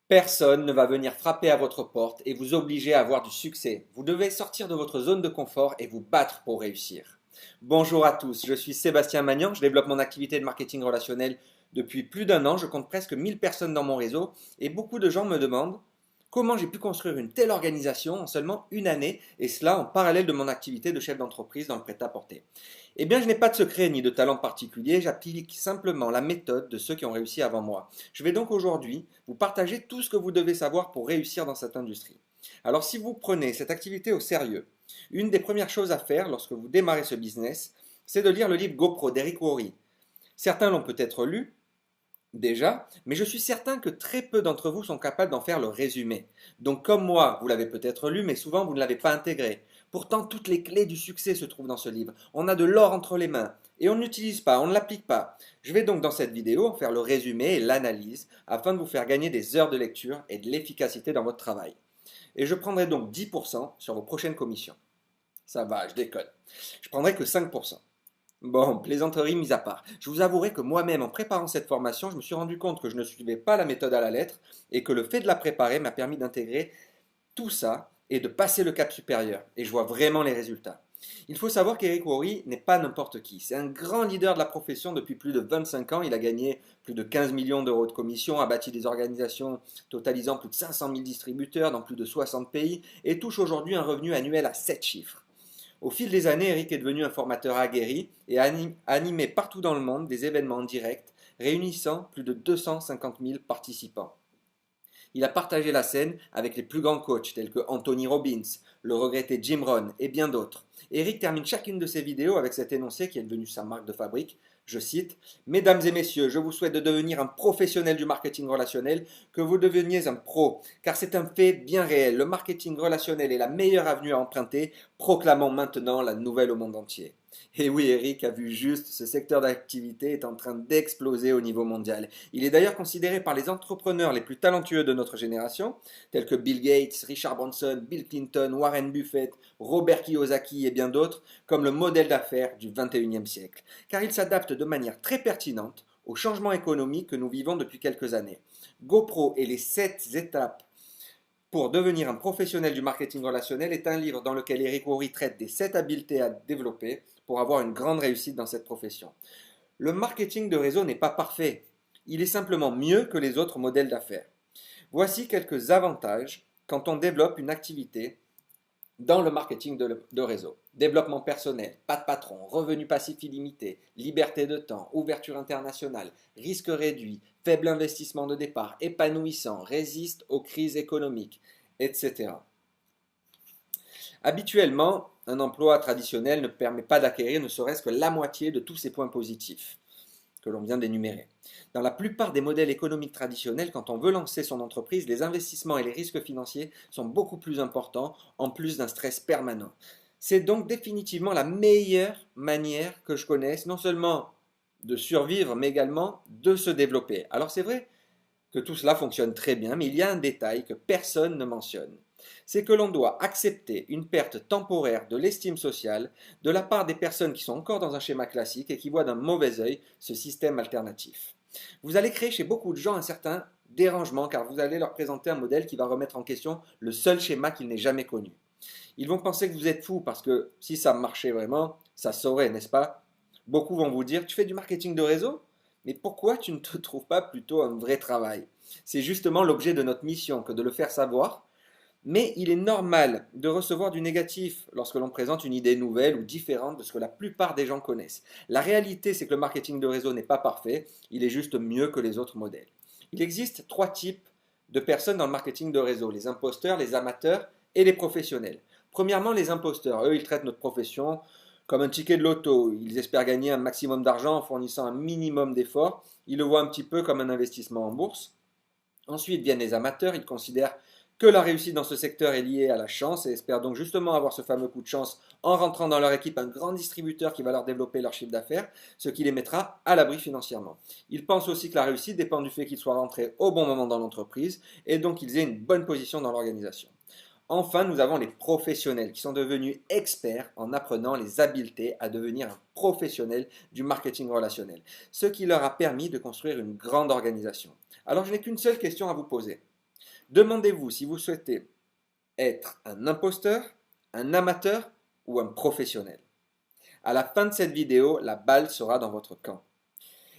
Personne ne va venir frapper à votre porte et vous obliger à avoir du succès. Vous devez sortir de votre zone de confort et vous battre pour réussir. Bonjour à tous, je suis Sébastien Magnan, je développe mon activité de marketing relationnel depuis plus d'un an, je compte presque 1000 personnes dans mon réseau et beaucoup de gens me demandent comment j'ai pu construire une telle organisation en seulement une année et cela en parallèle de mon activité de chef d'entreprise dans le prêt-à-porter. Eh bien, je n'ai pas de secret ni de talent particulier, j'applique simplement la méthode de ceux qui ont réussi avant moi. Je vais donc aujourd'hui vous partager tout ce que vous devez savoir pour réussir dans cette industrie. Alors, si vous prenez cette activité au sérieux, une des premières choses à faire lorsque vous démarrez ce business, c'est de lire le livre GoPro d'Eric Worre. Certains l'ont peut-être lu déjà, mais je suis certain que très peu d'entre vous sont capables d'en faire le résumé. Donc comme moi, vous l'avez peut-être lu, mais souvent vous ne l'avez pas intégré. Pourtant, toutes les clés du succès se trouvent dans ce livre. On a de l'or entre les mains, et on ne l'utilise pas, on ne l'applique pas. Je vais donc dans cette vidéo en faire le résumé et l'analyse, afin de vous faire gagner des heures de lecture et de l'efficacité dans votre travail. Et je prendrai donc 10% sur vos prochaines commissions. Ça va, je déconne. Je prendrai que 5%. Bon, plaisanterie mise à part. Je vous avouerai que moi-même, en préparant cette formation, je me suis rendu compte que je ne suivais pas la méthode à la lettre et que le fait de la préparer m'a permis d'intégrer tout ça et de passer le cap supérieur. Et je vois vraiment les résultats. Il faut savoir qu'Eric Worre n'est pas n'importe qui. C'est un grand leader de la profession depuis plus de 25 ans. Il a gagné plus de 15 millions d'euros de commissions, a bâti des organisations totalisant plus de 500 000 distributeurs dans plus de 60 pays et touche aujourd'hui un revenu annuel à 7 chiffres. Au fil des années, Eric est devenu un formateur aguerri et a animé partout dans le monde des événements en direct réunissant plus de 250 000 participants. Il a partagé la scène avec les plus grands coachs tels que Anthony Robbins, le regretté Jim Rohn et bien d'autres. Eric termine chacune de ses vidéos avec cet énoncé qui est devenu sa marque de fabrique. Je cite: Mesdames et messieurs, je vous souhaite de devenir un professionnel du marketing relationnel, que vous deveniez un pro, car c'est un fait bien réel. Le marketing relationnel est la meilleure avenue à emprunter. Proclamons maintenant la nouvelle au monde entier. Et oui, Eric a vu juste, ce secteur d'activité est en train d'exploser au niveau mondial. Il est d'ailleurs considéré par les entrepreneurs les plus talentueux de notre génération, tels que Bill Gates, Richard Branson, Bill Clinton, Warren Buffett, Robert Kiyosaki et bien d'autres, comme le modèle d'affaires du 21e siècle, car il s'adapte de manière très pertinente au changement économique que nous vivons depuis quelques années. GoPro et les 7 étapes pour devenir un professionnel du marketing relationnel est un livre dans lequel Eric Worre traite des 7 habiletés à développer pour avoir une grande réussite dans cette profession. Le marketing de réseau n'est pas parfait, il est simplement mieux que les autres modèles d'affaires. Voici quelques avantages quand on développe une activité dans le marketing de réseau. Développement personnel, pas de patron, revenu passif illimité, liberté de temps, ouverture internationale, risque réduit, faible investissement de départ, épanouissant, résiste aux crises économiques, etc. Habituellement, un emploi traditionnel ne permet pas d'acquérir ne serait-ce que la moitié de tous ces points positifs que l'on vient d'énumérer. Dans la plupart des modèles économiques traditionnels, quand on veut lancer son entreprise, les investissements et les risques financiers sont beaucoup plus importants, en plus d'un stress permanent. C'est donc définitivement la meilleure manière que je connaisse, non seulement de survivre, mais également de se développer. Alors c'est vrai que tout cela fonctionne très bien, mais il y a un détail que personne ne mentionne. C'est que l'on doit accepter une perte temporaire de l'estime sociale de la part des personnes qui sont encore dans un schéma classique et qui voient d'un mauvais œil ce système alternatif. Vous allez créer chez beaucoup de gens un certain dérangement car vous allez leur présenter un modèle qui va remettre en question le seul schéma qu'ils n'aient jamais connu. Ils vont penser que vous êtes fou parce que si ça marchait vraiment, ça saurait, n'est-ce pas? Beaucoup vont vous dire, tu fais du marketing de réseau? Mais pourquoi tu ne te trouves pas plutôt un vrai travail? C'est justement l'objet de notre mission que de le faire savoir, mais il est normal de recevoir du négatif lorsque l'on présente une idée nouvelle ou différente de ce que la plupart des gens connaissent. La réalité, c'est que le marketing de réseau n'est pas parfait, il est juste mieux que les autres modèles. Il existe 3 types de personnes dans le marketing de réseau: les imposteurs, les amateurs et les professionnels. Premièrement, les imposteurs, eux, ils traitent notre profession comme un ticket de loto. Ils espèrent gagner un maximum d'argent en fournissant un minimum d'efforts. Ils le voient un petit peu comme un investissement en bourse. Ensuite viennent les amateurs, ils considèrent que la réussite dans ce secteur est liée à la chance et espèrent donc justement avoir ce fameux coup de chance en rentrant dans leur équipe un grand distributeur qui va leur développer leur chiffre d'affaires, ce qui les mettra à l'abri financièrement. Ils pensent aussi que la réussite dépend du fait qu'ils soient rentrés au bon moment dans l'entreprise et donc qu'ils aient une bonne position dans l'organisation. Enfin, nous avons les professionnels qui sont devenus experts en apprenant les habiletés à devenir un professionnel du marketing relationnel, ce qui leur a permis de construire une grande organisation. Alors, je n'ai qu'une seule question à vous poser. Demandez-vous si vous souhaitez être un imposteur, un amateur ou un professionnel. À la fin de cette vidéo, la balle sera dans votre camp.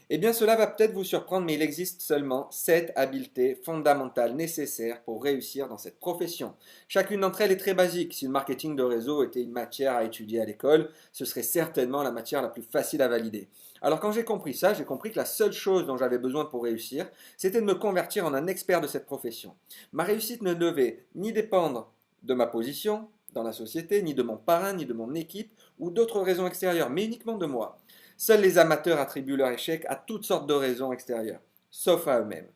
Eh bien, cela va peut-être vous surprendre, mais il existe seulement 7 habiletés fondamentales nécessaires pour réussir dans cette profession. Chacune d'entre elles est très basique. Si le marketing de réseau était une matière à étudier à l'école, ce serait certainement la matière la plus facile à valider. Alors quand j'ai compris ça, j'ai compris que la seule chose dont j'avais besoin pour réussir, c'était de me convertir en un expert de cette profession. Ma réussite ne devait ni dépendre de ma position dans la société, ni de mon parrain, ni de mon équipe, ou d'autres raisons extérieures, mais uniquement de moi. Seuls les amateurs attribuent leur échec à toutes sortes de raisons extérieures, sauf à eux-mêmes.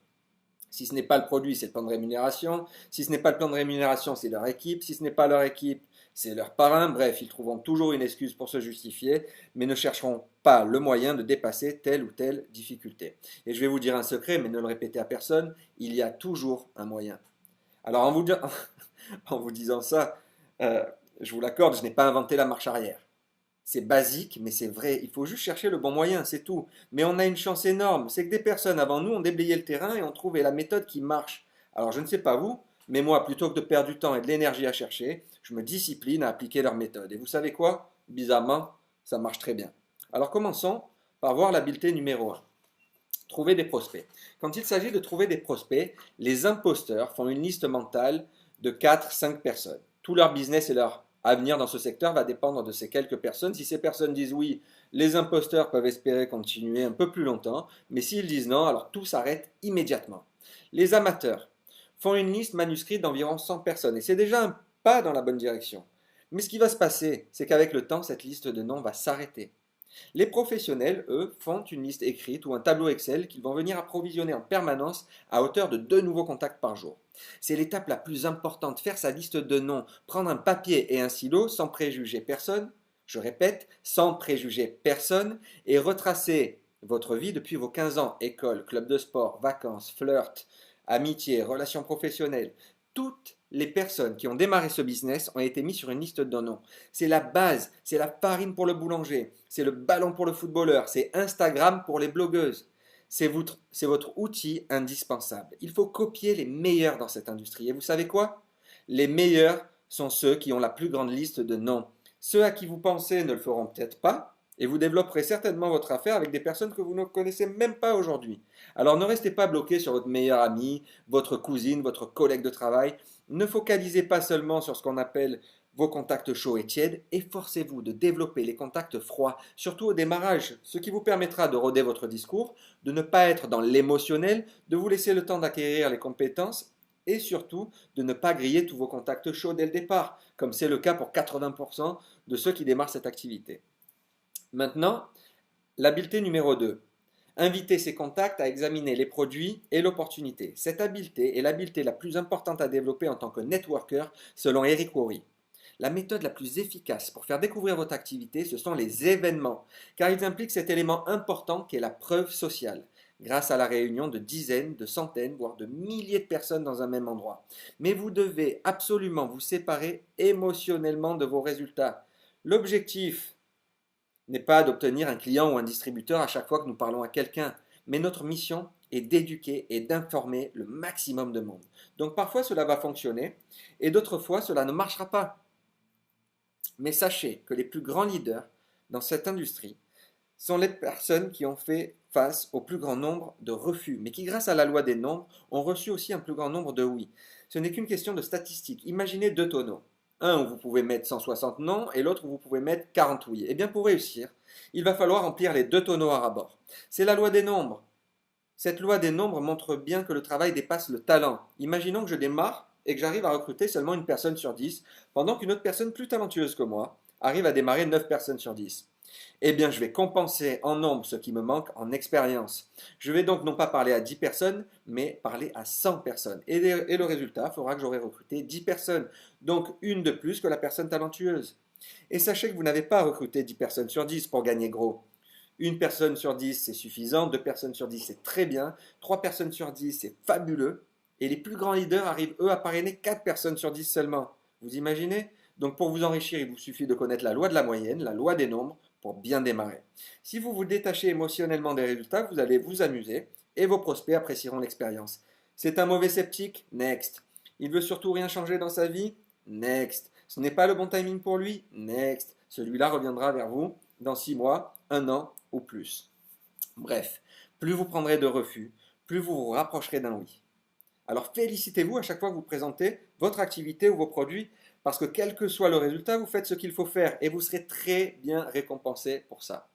Si ce n'est pas le produit, c'est le plan de rémunération. Si ce n'est pas le plan de rémunération, c'est leur équipe. Si ce n'est pas leur équipe, c'est leur parrain. Bref, ils trouveront toujours une excuse pour se justifier, mais ne chercheront pas le moyen de dépasser telle ou telle difficulté. Et je vais vous dire un secret, mais ne le répétez à personne, il y a toujours un moyen. Alors en vous disant ça, je vous l'accorde, je n'ai pas inventé la marche arrière. C'est basique, mais c'est vrai. Il faut juste chercher le bon moyen, c'est tout. Mais on a une chance énorme. C'est que des personnes avant nous ont déblayé le terrain et ont trouvé la méthode qui marche. Alors je ne sais pas vous, mais moi, plutôt que de perdre du temps et de l'énergie à chercher, je me discipline à appliquer leur méthode. Et vous savez quoi? Bizarrement, ça marche très bien. Alors commençons par voir l'habileté numéro 1. Trouver des prospects. Quand il s'agit de trouver des prospects, les imposteurs font une liste mentale de 4-5 personnes. Tout leur business et leur avenir dans ce secteur va dépendre de ces quelques personnes. Si ces personnes disent oui, les imposteurs peuvent espérer continuer un peu plus longtemps, mais s'ils disent non, alors tout s'arrête immédiatement. Les amateurs font une liste manuscrite d'environ 100 personnes, et c'est déjà un pas dans la bonne direction. Mais ce qui va se passer, c'est qu'avec le temps, cette liste de noms va s'arrêter. Les professionnels, eux, font une liste écrite ou un tableau Excel qu'ils vont venir approvisionner en permanence à hauteur de 2 nouveaux contacts par jour. C'est l'étape la plus importante, faire sa liste de noms, prendre un papier et un stylo sans préjuger personne, je répète, sans préjuger personne, et retracer votre vie depuis vos 15 ans, école, club de sport, vacances, flirt, amitié, relations professionnelles. Toutes les personnes qui ont démarré ce business ont été mises sur une liste de noms. C'est la base, c'est la farine pour le boulanger, c'est le ballon pour le footballeur, c'est Instagram pour les blogueuses. C'est votre outil indispensable. Il faut copier les meilleurs dans cette industrie. Et vous savez quoi? Les meilleurs sont ceux qui ont la plus grande liste de noms. Ceux à qui vous pensez ne le feront peut-être pas, et vous développerez certainement votre affaire avec des personnes que vous ne connaissez même pas aujourd'hui. Alors ne restez pas bloqué sur votre meilleur ami, votre cousine, votre collègue de travail. Ne focalisez pas seulement sur ce qu'on appelle vos contacts chauds et tièdes, efforcez-vous de développer les contacts froids, surtout au démarrage, ce qui vous permettra de roder votre discours, de ne pas être dans l'émotionnel, de vous laisser le temps d'acquérir les compétences et surtout de ne pas griller tous vos contacts chauds dès le départ, comme c'est le cas pour 80% de ceux qui démarrent cette activité. Maintenant, l'habileté numéro 2. Inviter ses contacts à examiner les produits et l'opportunité. Cette habileté est l'habileté la plus importante à développer en tant que networker selon Eric Worre. La méthode la plus efficace pour faire découvrir votre activité, ce sont les événements, car ils impliquent cet élément important qui est la preuve sociale, grâce à la réunion de dizaines, de centaines, voire de milliers de personnes dans un même endroit. Mais vous devez absolument vous séparer émotionnellement de vos résultats. L'objectif n'est pas d'obtenir un client ou un distributeur à chaque fois que nous parlons à quelqu'un, mais notre mission est d'éduquer et d'informer le maximum de monde. Donc parfois cela va fonctionner et d'autres fois cela ne marchera pas. Mais sachez que les plus grands leaders dans cette industrie sont les personnes qui ont fait face au plus grand nombre de refus, mais qui, grâce à la loi des nombres, ont reçu aussi un plus grand nombre de oui. Ce n'est qu'une question de statistiques. Imaginez 2 tonneaux. Un où vous pouvez mettre 160 non et l'autre où vous pouvez mettre 40 oui. Eh bien, pour réussir, il va falloir remplir les 2 tonneaux à rabord. C'est la loi des nombres. Cette loi des nombres montre bien que le travail dépasse le talent. Imaginons que je démarre et que j'arrive à recruter seulement une personne sur 10, pendant qu'une autre personne plus talentueuse que moi arrive à démarrer 9 personnes sur 10. Eh bien, je vais compenser en nombre ce qui me manque en expérience. Je vais donc non pas parler à 10 personnes, mais parler à 100 personnes. Et le résultat fera que j'aurai recruté 10 personnes, donc une de plus que la personne talentueuse. Et sachez que vous n'avez pas à recruter 10 personnes sur 10 pour gagner gros. Une personne sur 10, c'est suffisant. 2 personnes sur 10, c'est très bien. 3 personnes sur 10, c'est fabuleux. Et les plus grands leaders arrivent, eux, à parrainer 4 personnes sur 10 seulement. Vous imaginez? Donc pour vous enrichir, il vous suffit de connaître la loi de la moyenne, la loi des nombres, pour bien démarrer. Si vous vous détachez émotionnellement des résultats, vous allez vous amuser et vos prospects apprécieront l'expérience. C'est un mauvais sceptique? Next. Il veut surtout rien changer dans sa vie? Next. Ce n'est pas le bon timing pour lui? Next. Celui-là reviendra vers vous dans 6 mois, 1 an ou plus. Bref, plus vous prendrez de refus, plus vous vous rapprocherez d'un oui. Alors félicitez-vous à chaque fois que vous présentez votre activité ou vos produits, parce que quel que soit le résultat, vous faites ce qu'il faut faire et vous serez très bien récompensé pour ça.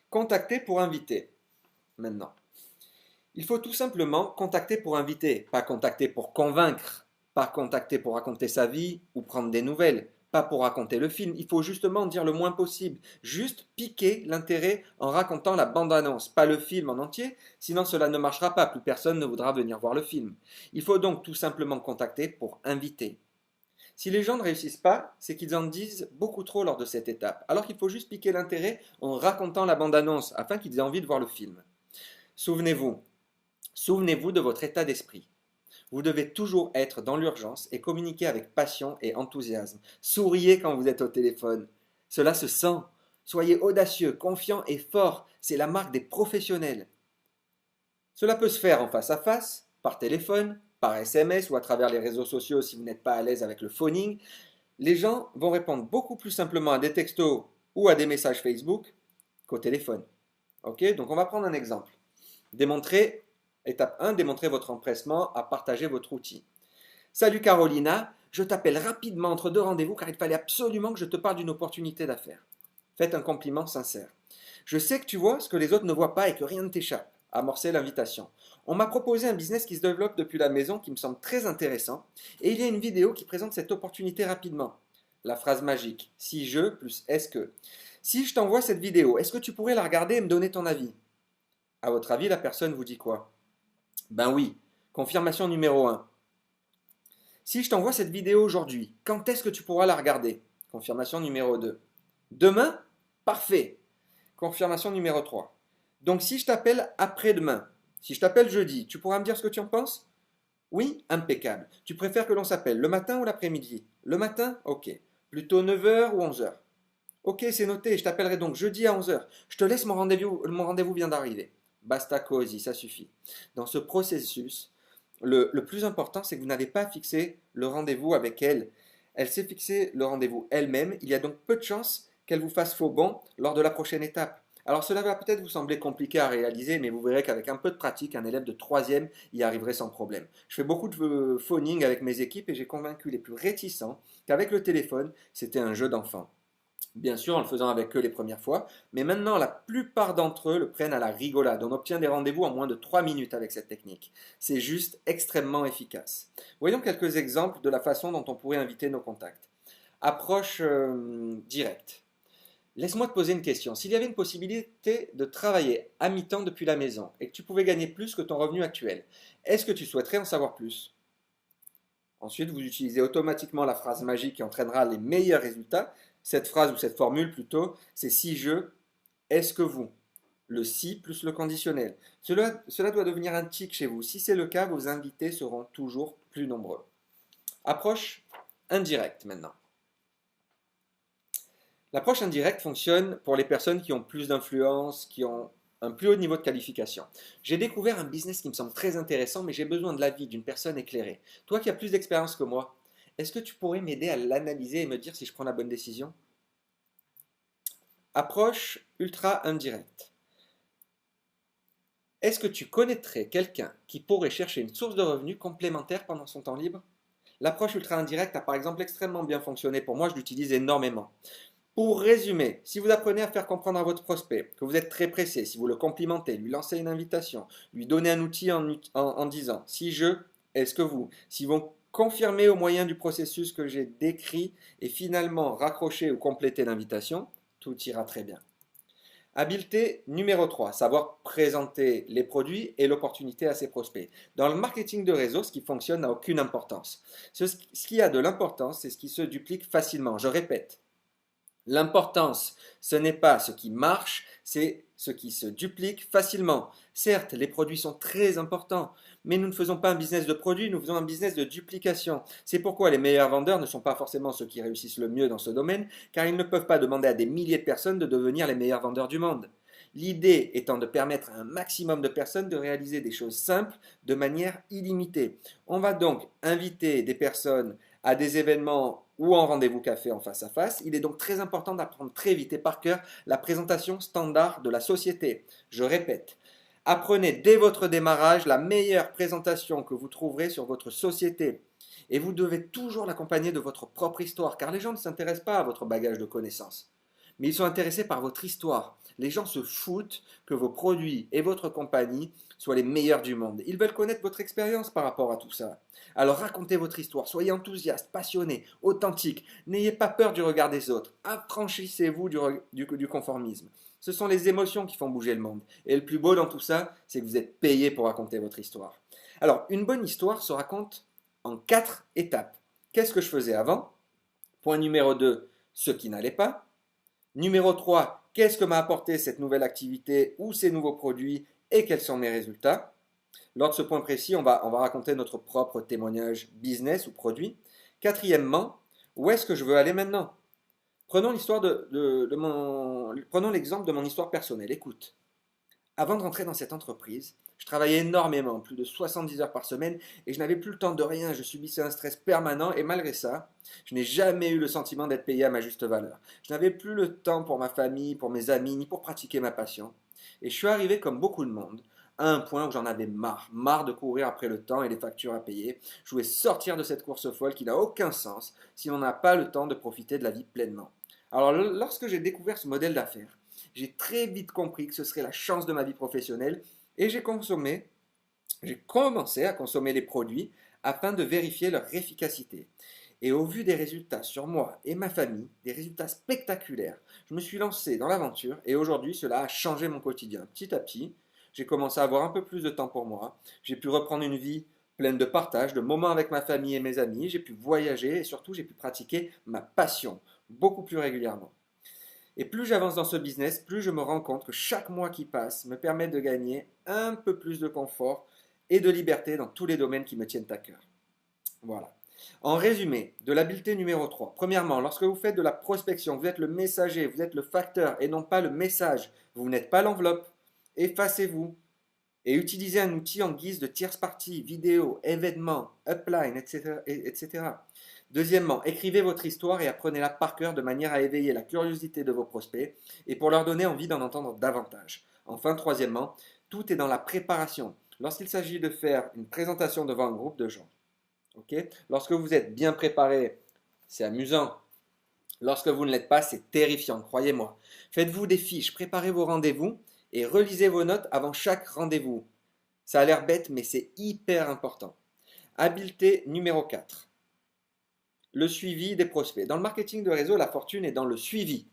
Contacter pour inviter. Maintenant, il faut tout simplement contacter pour inviter, pas contacter pour convaincre, pas contacter pour raconter sa vie ou prendre des nouvelles, pas pour raconter le film. Il faut justement dire le moins possible, juste piquer l'intérêt en racontant la bande-annonce, pas le film en entier, sinon cela ne marchera pas, plus personne ne voudra venir voir le film. Il faut donc tout simplement contacter pour inviter. Si les gens ne réussissent pas, c'est qu'ils en disent beaucoup trop lors de cette étape, alors qu'il faut juste piquer l'intérêt en racontant la bande-annonce afin qu'ils aient envie de voir le film. Souvenez-vous, souvenez-vous de votre état d'esprit. Vous devez toujours être dans l'urgence et communiquer avec passion et enthousiasme. Souriez quand vous êtes au téléphone. Cela se sent. Soyez audacieux, confiant et fort. C'est la marque des professionnels. Cela peut se faire en face à face, par téléphone, par SMS ou à travers les réseaux sociaux si vous n'êtes pas à l'aise avec le phoning. Les gens vont répondre beaucoup plus simplement à des textos ou à des messages Facebook qu'au téléphone. Ok, donc on va prendre un exemple. Étape 1, démontrez votre empressement à partager votre outil. Salut Carolina, je t'appelle rapidement entre deux rendez-vous car il fallait absolument que je te parle d'une opportunité d'affaires. Faites un compliment sincère. Je sais que tu vois ce que les autres ne voient pas et que rien ne t'échappe. Amorcez l'invitation. On m'a proposé un business qui se développe depuis la maison qui me semble très intéressant et il y a une vidéo qui présente cette opportunité rapidement. La phrase magique, si je plus est-ce que. Si je t'envoie cette vidéo, est-ce que tu pourrais la regarder et me donner ton avis? À votre avis, la personne vous dit quoi? Ben oui, confirmation numéro 1. Si je t'envoie cette vidéo aujourd'hui, quand est-ce que tu pourras la regarder? Confirmation numéro 2. Demain? Parfait. Confirmation numéro 3. Donc si je t'appelle après-demain, si je t'appelle jeudi, tu pourras me dire ce que tu en penses? Oui, impeccable. Tu préfères que l'on s'appelle le matin ou l'après-midi? Le matin? Ok. Plutôt 9 h ou 11 h? Ok, c'est noté, je t'appellerai donc jeudi à 11 h. Je te laisse, mon rendez-vous vient d'arriver. Basta cosy, ça suffit. Dans ce processus, le plus important, c'est que vous n'avez pas fixé le rendez-vous avec elle. Elle s'est fixé le rendez-vous elle-même. Il y a donc peu de chances qu'elle vous fasse faux bond lors de la prochaine étape. Alors cela va peut-être vous sembler compliqué à réaliser, mais vous verrez qu'avec un peu de pratique, un élève de 3e y arriverait sans problème. Je fais beaucoup de phoning avec mes équipes et j'ai convaincu les plus réticents qu'avec le téléphone, c'était un jeu d'enfant. Bien sûr, en le faisant avec eux les premières fois, mais maintenant la plupart d'entre eux le prennent à la rigolade. On obtient des rendez-vous en moins de 3 minutes avec cette technique. C'est juste extrêmement efficace. Voyons quelques exemples de la façon dont on pourrait inviter nos contacts. Approche directe. Laisse-moi te poser une question. S'il y avait une possibilité de travailler à mi-temps depuis la maison et que tu pouvais gagner plus que ton revenu actuel, est-ce que tu souhaiterais en savoir plus? Ensuite, vous utilisez automatiquement la phrase magique qui entraînera les meilleurs résultats. Cette phrase ou cette formule plutôt, c'est si je, est-ce que vous? Le si plus le conditionnel. Cela doit devenir un tic chez vous. Si c'est le cas, vos invités seront toujours plus nombreux. Approche indirecte maintenant. L'approche indirecte fonctionne pour les personnes qui ont plus d'influence, qui ont un plus haut niveau de qualification. J'ai découvert un business qui me semble très intéressant, mais j'ai besoin de l'avis d'une personne éclairée. Toi qui as plus d'expérience que moi, est-ce que tu pourrais m'aider à l'analyser et me dire si je prends la bonne décision? Approche ultra indirecte. Est-ce que tu connaîtrais quelqu'un qui pourrait chercher une source de revenus complémentaire pendant son temps libre? L'approche ultra indirecte a par exemple extrêmement bien fonctionné pour moi, je l'utilise énormément. Pour résumer, si vous apprenez à faire comprendre à votre prospect que vous êtes très pressé, si vous le complimentez, lui lancez une invitation, lui donnez un outil en disant si je, est-ce que vous, si vous confirmez au moyen du processus que j'ai décrit et finalement raccrocher ou compléter l'invitation, tout ira très bien. Habileté numéro 3, savoir présenter les produits et l'opportunité à ses prospects. Dans le marketing de réseau, ce qui fonctionne n'a aucune importance. Ce qui a de l'importance, c'est ce qui se duplique facilement. Je répète. L'importance, ce n'est pas ce qui marche, c'est ce qui se duplique facilement. Certes, les produits sont très importants, mais nous ne faisons pas un business de produits, nous faisons un business de duplication. C'est pourquoi les meilleurs vendeurs ne sont pas forcément ceux qui réussissent le mieux dans ce domaine, car ils ne peuvent pas demander à des milliers de personnes de devenir les meilleurs vendeurs du monde. L'idée étant de permettre à un maximum de personnes de réaliser des choses simples de manière illimitée. On va donc inviter des personnes à des événements ou en rendez-vous café en face à face. Il est donc très important d'apprendre très vite et par cœur la présentation standard de la société. Je répète, apprenez dès votre démarrage la meilleure présentation que vous trouverez sur votre société. Et vous devez toujours l'accompagner de votre propre histoire, car les gens ne s'intéressent pas à votre bagage de connaissances, mais ils sont intéressés par votre histoire. Les gens se foutent que vos produits et votre compagnie soient les meilleurs du monde. Ils veulent connaître votre expérience par rapport à tout ça. Alors racontez votre histoire, soyez enthousiaste, passionné, authentique, n'ayez pas peur du regard des autres, affranchissez-vous du conformisme. Ce sont les émotions qui font bouger le monde. Et le plus beau dans tout ça, c'est que vous êtes payé pour raconter votre histoire. Alors, une bonne histoire se raconte en 4 étapes. Qu'est-ce que je faisais avant? Point numéro 2, ce qui n'allait pas. Numéro 3, qu'est-ce que m'a apporté cette nouvelle activité ou ces nouveaux produits et quels sont mes résultats? Lors de ce point précis, on va raconter notre propre témoignage business ou produit. Quatrièmement, où est-ce que je veux aller maintenant? Prenons l'exemple de mon histoire personnelle. Écoute, avant de rentrer dans cette entreprise, je travaillais énormément, plus de 70 heures par semaine, et je n'avais plus le temps de rien, je subissais un stress permanent, et malgré ça, je n'ai jamais eu le sentiment d'être payé à ma juste valeur. Je n'avais plus le temps pour ma famille, pour mes amis, ni pour pratiquer ma passion. Et je suis arrivé, comme beaucoup de monde, à un point où j'en avais marre de courir après le temps et les factures à payer. Je voulais sortir de cette course folle qui n'a aucun sens si on n'a pas le temps de profiter de la vie pleinement. Alors, lorsque j'ai découvert ce modèle d'affaires, j'ai très vite compris que ce serait la chance de ma vie professionnelle et j'ai commencé à consommer les produits afin de vérifier leur efficacité. Et au vu des résultats sur moi et ma famille, des résultats spectaculaires, je me suis lancé dans l'aventure et aujourd'hui cela a changé mon quotidien. Petit à petit, j'ai commencé à avoir un peu plus de temps pour moi, j'ai pu reprendre une vie pleine de partage, de moments avec ma famille et mes amis, j'ai pu voyager et surtout j'ai pu pratiquer ma passion beaucoup plus régulièrement. Et plus j'avance dans ce business, plus je me rends compte que chaque mois qui passe me permet de gagner un peu plus de confort et de liberté dans tous les domaines qui me tiennent à cœur. Voilà. En résumé, de l'habileté numéro 3. Premièrement, lorsque vous faites de la prospection, vous êtes le messager, vous êtes le facteur et non pas le message. Vous n'êtes pas l'enveloppe. Effacez-vous et utilisez un outil en guise de tierce partie, vidéo, événements, upline, etc., etc. Deuxièmement, écrivez votre histoire et apprenez-la par cœur de manière à éveiller la curiosité de vos prospects et pour leur donner envie d'en entendre davantage. Enfin, troisièmement, tout est dans la préparation. Lorsqu'il s'agit de faire une présentation devant un groupe de gens, lorsque vous êtes bien préparé, c'est amusant. Lorsque vous ne l'êtes pas, c'est terrifiant, croyez-moi. Faites-vous des fiches, préparez vos rendez-vous et relisez vos notes avant chaque rendez-vous. Ça a l'air bête, mais c'est hyper important. Habileté numéro 4. Le suivi des prospects. Dans le marketing de réseau, la fortune est dans le suivi.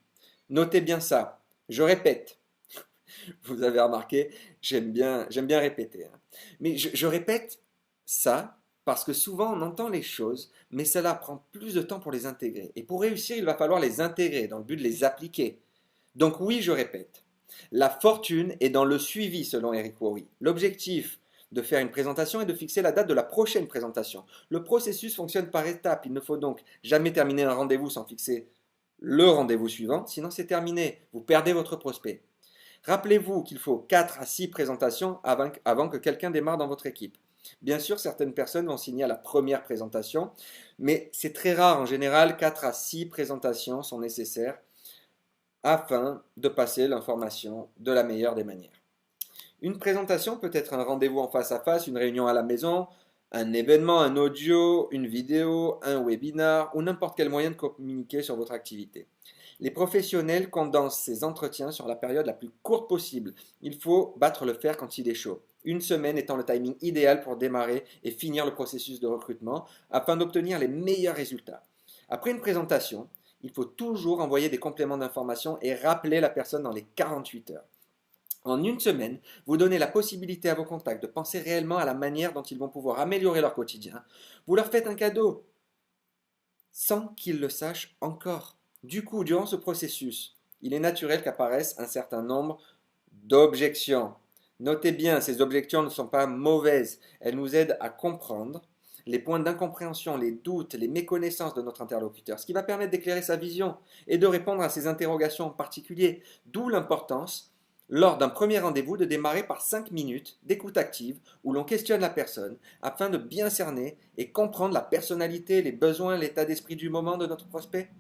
Notez bien ça. Je répète. Vous avez remarqué, j'aime bien répéter. Mais je répète ça parce que souvent on entend les choses, mais cela prend plus de temps pour les intégrer. Et pour réussir, il va falloir les intégrer dans le but de les appliquer. Donc oui, je répète. La fortune est dans le suivi selon Eric Worre. L'objectif de faire une présentation et de fixer la date de la prochaine présentation. Le processus fonctionne par étapes. Il ne faut donc jamais terminer un rendez-vous sans fixer le rendez-vous suivant, sinon c'est terminé. Vous perdez votre prospect. Rappelez-vous qu'il faut 4 à 6 présentations avant que quelqu'un démarre dans votre équipe. Bien sûr, certaines personnes vont signer à la première présentation, mais c'est très rare. En général, 4 à 6 présentations sont nécessaires afin de passer l'information de la meilleure des manières. Une présentation peut être un rendez-vous en face à face, une réunion à la maison, un événement, un audio, une vidéo, un webinar ou n'importe quel moyen de communiquer sur votre activité. Les professionnels condensent ces entretiens sur la période la plus courte possible. Il faut battre le fer quand il est chaud. Une semaine étant le timing idéal pour démarrer et finir le processus de recrutement afin d'obtenir les meilleurs résultats. Après une présentation, il faut toujours envoyer des compléments d'information et rappeler la personne dans les 48 heures. En une semaine, vous donnez la possibilité à vos contacts de penser réellement à la manière dont ils vont pouvoir améliorer leur quotidien. Vous leur faites un cadeau sans qu'ils le sachent encore. Du coup, durant ce processus, il est naturel qu'apparaissent un certain nombre d'objections. Notez bien, ces objections ne sont pas mauvaises. Elles nous aident à comprendre les points d'incompréhension, les doutes, les méconnaissances de notre interlocuteur, ce qui va permettre d'éclairer sa vision et de répondre à ses interrogations en particulier. D'où l'importance lors d'un premier rendez-vous, de démarrer par 5 minutes d'écoute active où l'on questionne la personne afin de bien cerner et comprendre la personnalité, les besoins, l'état d'esprit du moment de notre prospect.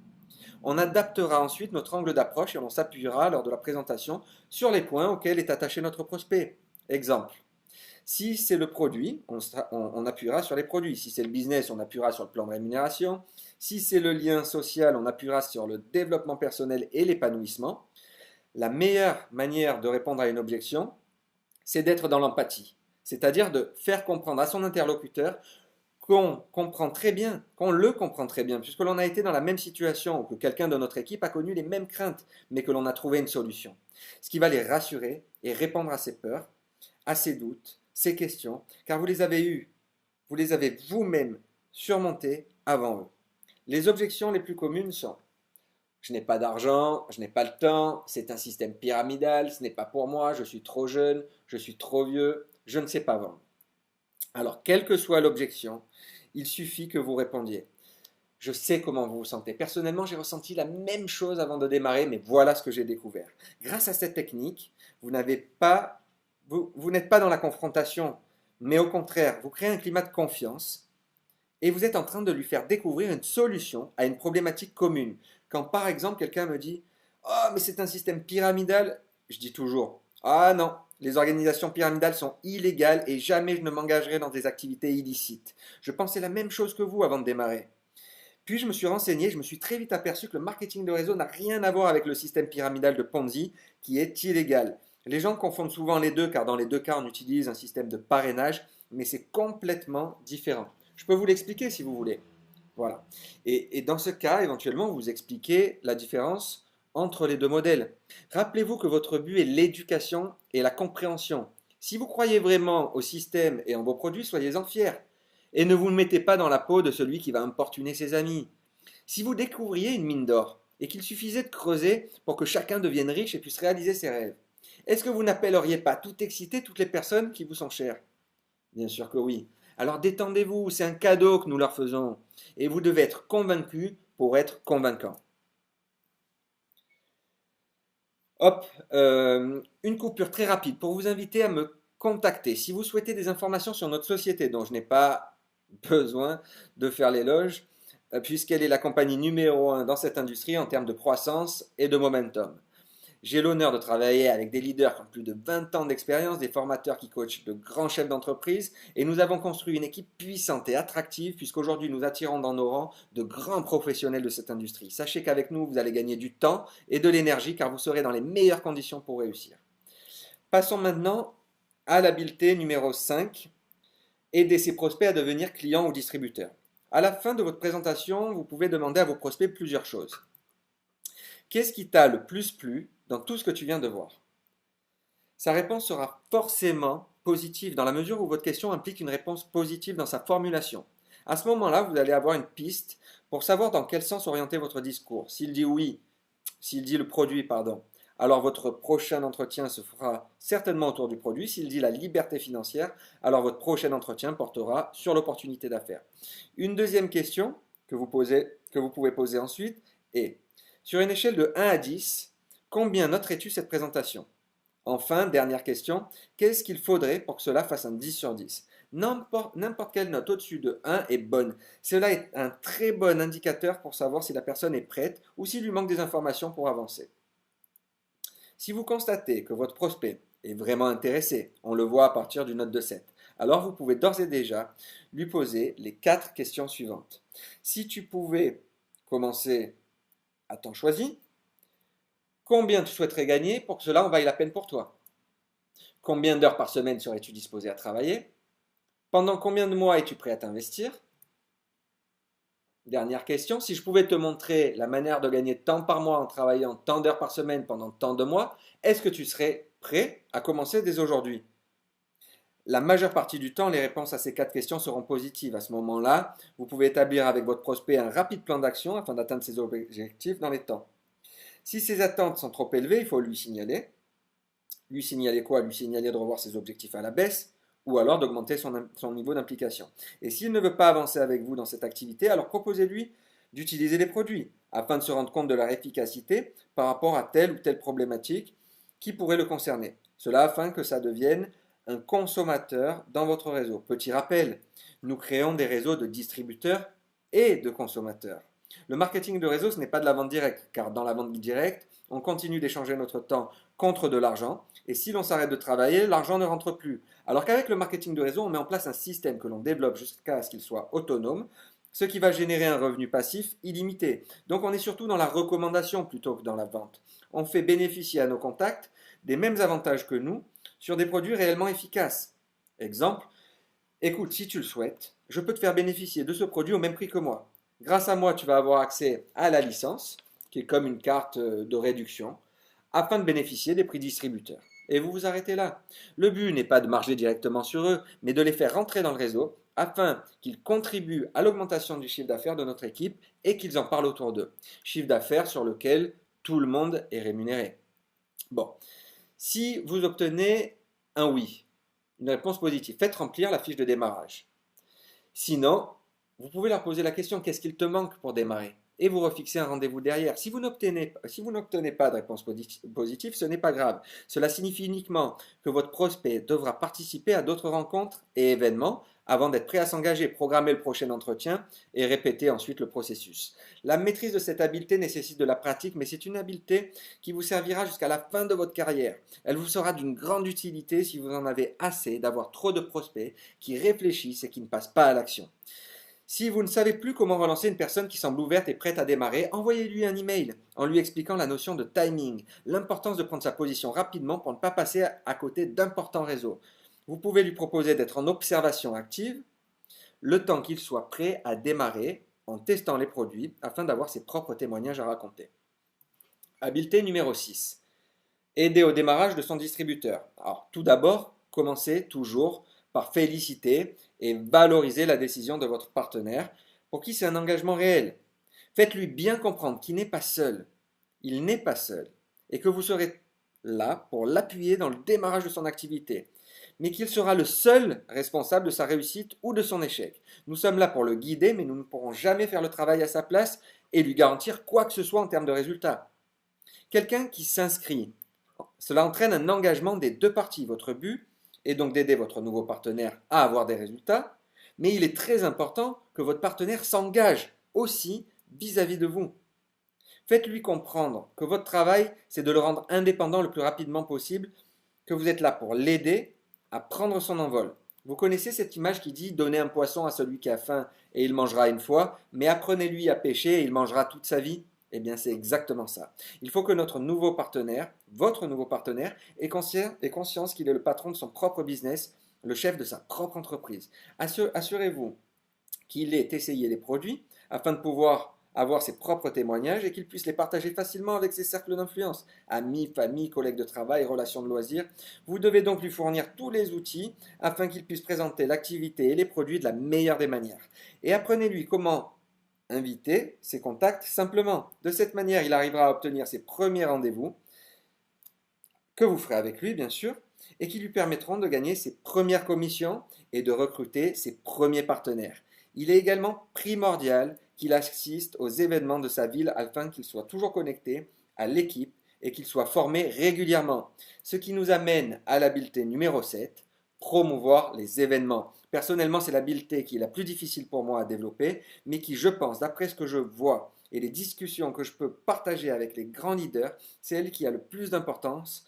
On adaptera ensuite notre angle d'approche et on s'appuiera lors de la présentation sur les points auxquels est attaché notre prospect. Exemple. Si c'est le produit, on appuiera sur les produits. Si c'est le business, on appuiera sur le plan de rémunération. Si c'est le lien social, on appuiera sur le développement personnel et l'épanouissement. La meilleure manière de répondre à une objection, c'est d'être dans l'empathie, c'est-à-dire de faire comprendre à son interlocuteur qu'on comprend très bien, qu'on le comprend très bien, puisque l'on a été dans la même situation ou que quelqu'un de notre équipe a connu les mêmes craintes, mais que l'on a trouvé une solution. Ce qui va les rassurer et répondre à ses peurs, à ses doutes, ses questions, car vous les avez eues, vous les avez vous-même surmontées avant eux. Les objections les plus communes sont: je n'ai pas d'argent, je n'ai pas le temps, c'est un système pyramidal, ce n'est pas pour moi, je suis trop jeune, je suis trop vieux, je ne sais pas vendre. Alors, quelle que soit l'objection, il suffit que vous répondiez: je sais comment vous vous sentez. Personnellement, j'ai ressenti la même chose avant de démarrer, mais voilà ce que j'ai découvert. Grâce à cette technique, vous n'êtes pas dans la confrontation, mais au contraire, vous créez un climat de confiance et vous êtes en train de lui faire découvrir une solution à une problématique commune. Quand par exemple quelqu'un me dit: oh, mais c'est un système pyramidal, je dis toujours: ah non, les organisations pyramidales sont illégales et jamais je ne m'engagerai dans des activités illicites. Je pensais la même chose que vous avant de démarrer. Puis je me suis renseigné, je me suis très vite aperçu que le marketing de réseau n'a rien à voir avec le système pyramidal de Ponzi qui est illégal. Les gens confondent souvent les deux car dans les deux cas on utilise un système de parrainage, mais c'est complètement différent. Je peux vous l'expliquer si vous voulez. Voilà. Et dans ce cas, éventuellement, vous expliquez la différence entre les deux modèles. Rappelez-vous que votre but est l'éducation et la compréhension. Si vous croyez vraiment au système et en vos produits, soyez-en fiers. Et ne vous mettez pas dans la peau de celui qui va importuner ses amis. Si vous découvriez une mine d'or et qu'il suffisait de creuser pour que chacun devienne riche et puisse réaliser ses rêves, est-ce que vous n'appelleriez pas tout excité toutes les personnes qui vous sont chères? Bien sûr que oui. Alors détendez-vous, c'est un cadeau que nous leur faisons. Et vous devez être convaincu pour être convaincant. Hop, une coupure très rapide pour vous inviter à me contacter. Si vous souhaitez des informations sur notre société, dont je n'ai pas besoin de faire l'éloge, puisqu'elle est la compagnie numéro 1 dans cette industrie en termes de croissance et de momentum. J'ai l'honneur de travailler avec des leaders qui ont plus de 20 ans d'expérience, des formateurs qui coachent de grands chefs d'entreprise, et nous avons construit une équipe puissante et attractive puisqu'aujourd'hui nous attirons dans nos rangs de grands professionnels de cette industrie. Sachez qu'avec nous, vous allez gagner du temps et de l'énergie car vous serez dans les meilleures conditions pour réussir. Passons maintenant à l'habileté numéro 5, aider ses prospects à devenir clients ou distributeurs. À la fin de votre présentation, vous pouvez demander à vos prospects plusieurs choses. Qu'est-ce qui t'a le plus plu dans tout ce que tu viens de voir? Sa réponse sera forcément positive dans la mesure où votre question implique une réponse positive dans sa formulation. À ce moment-là, vous allez avoir une piste pour savoir dans quel sens orienter votre discours. S'il dit oui, s'il dit le produit, pardon, alors votre prochain entretien se fera certainement autour du produit. S'il dit la liberté financière, alors votre prochain entretien portera sur l'opportunité d'affaires. Une deuxième question que vous pouvez poser ensuite est: sur une échelle de 1 à 10, combien noterais-tu cette présentation? Enfin, dernière question, qu'est-ce qu'il faudrait pour que cela fasse un 10 sur 10? N'importe quelle note au-dessus de 1 est bonne. Cela est un très bon indicateur pour savoir si la personne est prête ou s'il lui manque des informations pour avancer. Si vous constatez que votre prospect est vraiment intéressé, on le voit à partir d'une note de 7, alors vous pouvez d'ores et déjà lui poser les 4 questions suivantes. Si tu pouvais commencer à temps choisi, combien tu souhaiterais gagner pour que cela en vaille la peine pour toi? Combien d'heures par semaine serais-tu disposé à travailler? Pendant combien de mois es-tu prêt à t'investir? Dernière question, si je pouvais te montrer la manière de gagner tant par mois en travaillant tant d'heures par semaine pendant tant de mois, est-ce que tu serais prêt à commencer dès aujourd'hui? La majeure partie du temps, les réponses à ces 4 questions seront positives. À ce moment-là, vous pouvez établir avec votre prospect un rapide plan d'action afin d'atteindre ses objectifs dans les temps. Si ses attentes sont trop élevées, il faut lui signaler. Lui signaler quoi? Lui signaler de revoir ses objectifs à la baisse ou alors d'augmenter son niveau d'implication. Et s'il ne veut pas avancer avec vous dans cette activité, alors proposez-lui d'utiliser les produits afin de se rendre compte de leur efficacité par rapport à telle ou telle problématique qui pourrait le concerner. Cela afin que ça devienne un consommateur dans votre réseau. Petit rappel, nous créons des réseaux de distributeurs et de consommateurs. Le marketing de réseau, ce n'est pas de la vente directe, car dans la vente directe, on continue d'échanger notre temps contre de l'argent, et si l'on s'arrête de travailler, l'argent ne rentre plus. Alors qu'avec le marketing de réseau, on met en place un système que l'on développe jusqu'à ce qu'il soit autonome, ce qui va générer un revenu passif illimité. Donc on est surtout dans la recommandation plutôt que dans la vente. On fait bénéficier à nos contacts des mêmes avantages que nous sur des produits réellement efficaces. Exemple, écoute, si tu le souhaites, je peux te faire bénéficier de ce produit au même prix que moi. Grâce à moi, tu vas avoir accès à la licence, qui est comme une carte de réduction, afin de bénéficier des prix distributeurs. Et vous vous arrêtez là. Le but n'est pas de marger directement sur eux, mais de les faire rentrer dans le réseau afin qu'ils contribuent à l'augmentation du chiffre d'affaires de notre équipe et qu'ils en parlent autour d'eux. Chiffre d'affaires sur lequel tout le monde est rémunéré. Bon, si vous obtenez un oui, une réponse positive, faites remplir la fiche de démarrage. Sinon, vous pouvez leur poser la question, qu'est-ce qu'il te manque pour démarrer? Et vous refixez un rendez-vous derrière. Si vous n'obtenez pas de réponse positive, ce n'est pas grave. Cela signifie uniquement que votre prospect devra participer à d'autres rencontres et événements avant d'être prêt à s'engager, programmer le prochain entretien et répéter ensuite le processus. La maîtrise de cette habileté nécessite de la pratique, mais c'est une habileté qui vous servira jusqu'à la fin de votre carrière. Elle vous sera d'une grande utilité si vous en avez assez d'avoir trop de prospects qui réfléchissent et qui ne passent pas à l'action. Si vous ne savez plus comment relancer une personne qui semble ouverte et prête à démarrer, envoyez-lui un email en lui expliquant la notion de timing, l'importance de prendre sa position rapidement pour ne pas passer à côté d'importants réseaux. Vous pouvez lui proposer d'être en observation active le temps qu'il soit prêt à démarrer en testant les produits afin d'avoir ses propres témoignages à raconter. Habileté numéro 6. Aider au démarrage de son distributeur. Alors, tout d'abord, commencez toujours par féliciter et valoriser la décision de votre partenaire pour qui c'est un engagement réel. Faites-lui bien comprendre qu'il n'est pas seul. Il n'est pas seul. Et que vous serez là pour l'appuyer dans le démarrage de son activité. Mais qu'il sera le seul responsable de sa réussite ou de son échec. Nous sommes là pour le guider, mais nous ne pourrons jamais faire le travail à sa place et lui garantir quoi que ce soit en termes de résultats. Quelqu'un qui s'inscrit, cela entraîne un engagement des deux parties. Votre but est donc d'aider votre nouveau partenaire à avoir des résultats, mais il est très important que votre partenaire s'engage aussi vis-à-vis de vous. Faites-lui comprendre que votre travail, c'est de le rendre indépendant le plus rapidement possible, que vous êtes là pour l'aider à prendre son envol. Vous connaissez cette image qui dit « Donnez un poisson à celui qui a faim et il mangera une fois, mais apprenez-lui à pêcher et il mangera toute sa vie ». Eh bien, c'est exactement ça. Il faut que notre nouveau partenaire, votre nouveau partenaire, ait conscience qu'il est le patron de son propre business, le chef de sa propre entreprise. Assurez-vous qu'il ait essayé les produits afin de pouvoir avoir ses propres témoignages et qu'il puisse les partager facilement avec ses cercles d'influence, amis, famille, collègues de travail, relations de loisirs. Vous devez donc lui fournir tous les outils afin qu'il puisse présenter l'activité et les produits de la meilleure des manières. Et apprenez-lui comment inviter ses contacts simplement. De cette manière, il arrivera à obtenir ses premiers rendez-vous, que vous ferez avec lui bien sûr, et qui lui permettront de gagner ses premières commissions et de recruter ses premiers partenaires. Il est également primordial qu'il assiste aux événements de sa ville afin qu'il soit toujours connecté à l'équipe et qu'il soit formé régulièrement. Ce qui nous amène à l'habileté numéro 7, promouvoir les événements. Personnellement, c'est l'habileté qui est la plus difficile pour moi à développer, mais qui, je pense, d'après ce que je vois et les discussions que je peux partager avec les grands leaders, c'est elle qui a le plus d'importance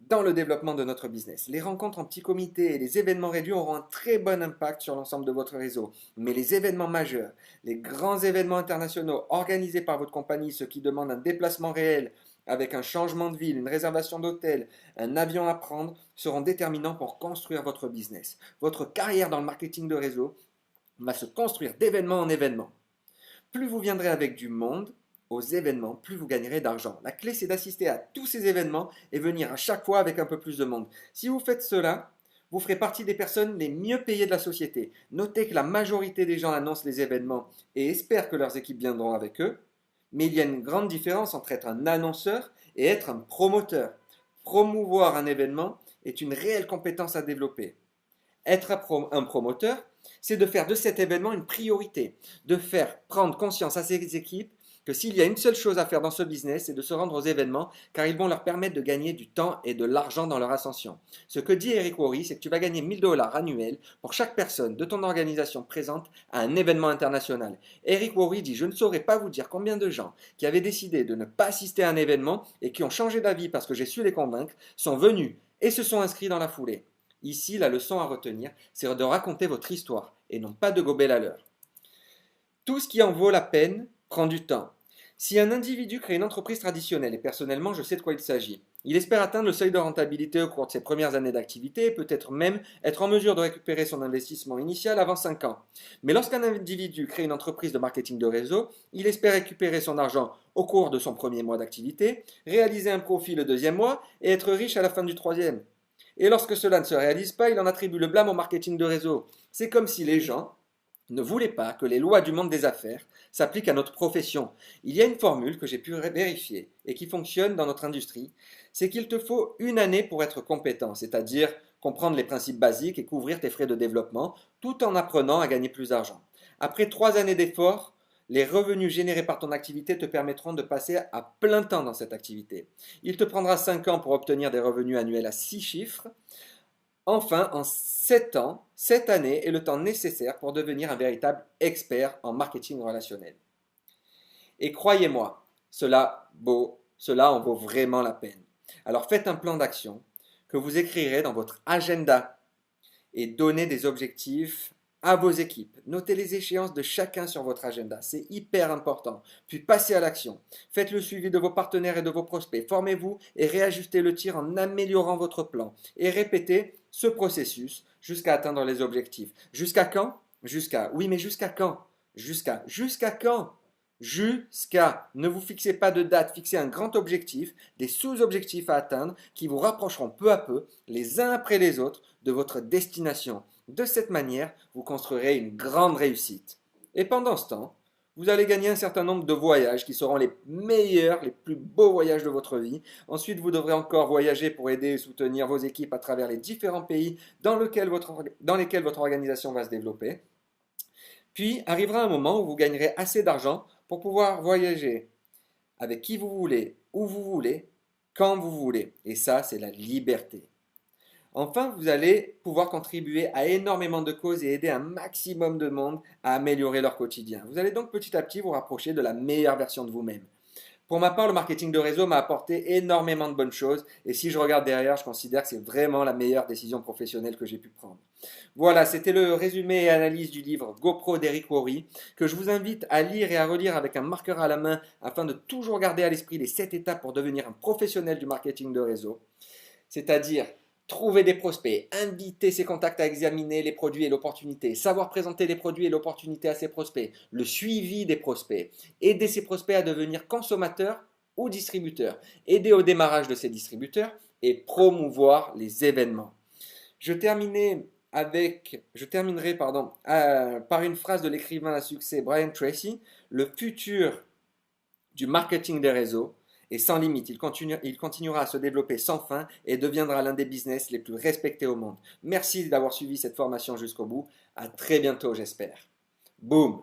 dans le développement de notre business. Les rencontres en petits comités et les événements réduits auront un très bon impact sur l'ensemble de votre réseau. Mais les événements majeurs, les grands événements internationaux organisés par votre compagnie, ceux qui demandent un déplacement réel, avec un changement de ville, une réservation d'hôtel, un avion à prendre, seront déterminants pour construire votre business. Votre carrière dans le marketing de réseau va se construire d'événement en événement. Plus vous viendrez avec du monde aux événements, plus vous gagnerez d'argent. La clé, c'est d'assister à tous ces événements et venir à chaque fois avec un peu plus de monde. Si vous faites cela, vous ferez partie des personnes les mieux payées de la société. Notez que la majorité des gens annoncent les événements et espèrent que leurs équipes viendront avec eux. Mais il y a une grande différence entre être un annonceur et être un promoteur. Promouvoir un événement est une réelle compétence à développer. Être un promoteur, c'est de faire de cet événement une priorité, de faire prendre conscience à ses équipes que s'il y a une seule chose à faire dans ce business, c'est de se rendre aux événements car ils vont leur permettre de gagner du temps et de l'argent dans leur ascension. Ce que dit Eric Worre, c'est que tu vas gagner 1000 dollars annuels pour chaque personne de ton organisation présente à un événement international. Eric Worre dit: je ne saurais pas vous dire combien de gens qui avaient décidé de ne pas assister à un événement et qui ont changé d'avis parce que j'ai su les convaincre sont venus et se sont inscrits dans la foulée. Ici, la leçon à retenir, c'est de raconter votre histoire et non pas de gober la leur. Tout ce qui en vaut la peine prend du temps. Si un individu crée une entreprise traditionnelle, et personnellement je sais de quoi il s'agit, il espère atteindre le seuil de rentabilité au cours de ses premières années d'activité et peut-être même être en mesure de récupérer son investissement initial avant 5 ans. Mais lorsqu'un individu crée une entreprise de marketing de réseau, il espère récupérer son argent au cours de son premier mois d'activité, réaliser un profit le deuxième mois et être riche à la fin du troisième. Et lorsque cela ne se réalise pas, il en attribue le blâme au marketing de réseau. C'est comme si les gens ne voulez pas que les lois du monde des affaires s'appliquent à notre profession. Il y a une formule que j'ai pu vérifier et qui fonctionne dans notre industrie, c'est qu'il te faut 1 année pour être compétent, c'est-à-dire comprendre les principes basiques et couvrir tes frais de développement tout en apprenant à gagner plus d'argent. Après 3 années d'efforts, les revenus générés par ton activité te permettront de passer à plein temps dans cette activité. Il te prendra 5 ans pour obtenir des revenus annuels à 6 chiffres. Enfin, en 7 ans, cette année est le temps nécessaire pour devenir un véritable expert en marketing relationnel. Et croyez-moi, cela en vaut vraiment la peine. Alors faites un plan d'action que vous écrirez dans votre agenda et donnez des objectifs à vos équipes. Notez les échéances de chacun sur votre agenda, c'est hyper important. Puis passez à l'action. Faites le suivi de vos partenaires et de vos prospects. Formez-vous et réajustez le tir en améliorant votre plan. Et répétez ce processus jusqu'à atteindre les objectifs. Jusqu'à quand? Oui, mais jusqu'à quand? Jusqu'à quand? Ne vous fixez pas de date, fixez un grand objectif, des sous-objectifs à atteindre qui vous rapprocheront peu à peu, les uns après les autres, de votre destination. De cette manière, vous construirez une grande réussite. Et pendant ce temps, vous allez gagner un certain nombre de voyages qui seront les meilleurs, les plus beaux voyages de votre vie. Ensuite, vous devrez encore voyager pour aider et soutenir vos équipes à travers les différents pays dans lesquels votre organisation va se développer. Puis arrivera un moment où vous gagnerez assez d'argent pour pouvoir voyager avec qui vous voulez, où vous voulez, quand vous voulez. Et ça, c'est la liberté. Enfin, vous allez pouvoir contribuer à énormément de causes et aider un maximum de monde à améliorer leur quotidien. Vous allez donc petit à petit vous rapprocher de la meilleure version de vous-même. Pour ma part, le marketing de réseau m'a apporté énormément de bonnes choses et si je regarde derrière, je considère que c'est vraiment la meilleure décision professionnelle que j'ai pu prendre. Voilà, c'était le résumé et analyse du livre GoPro d'Eric Worre que je vous invite à lire et à relire avec un marqueur à la main afin de toujours garder à l'esprit les 7 étapes pour devenir un professionnel du marketing de réseau. C'est-à-dire trouver des prospects, inviter ses contacts à examiner les produits et l'opportunité, savoir présenter les produits et l'opportunité à ses prospects, le suivi des prospects, aider ses prospects à devenir consommateurs ou distributeurs, aider au démarrage de ces distributeurs et promouvoir les événements. Je terminerai par une phrase de l'écrivain à succès Brian Tracy: le futur du marketing des réseaux et sans limite, il continuera à se développer sans fin et deviendra l'un des business les plus respectés au monde. Merci d'avoir suivi cette formation jusqu'au bout. À très bientôt, j'espère. Boum!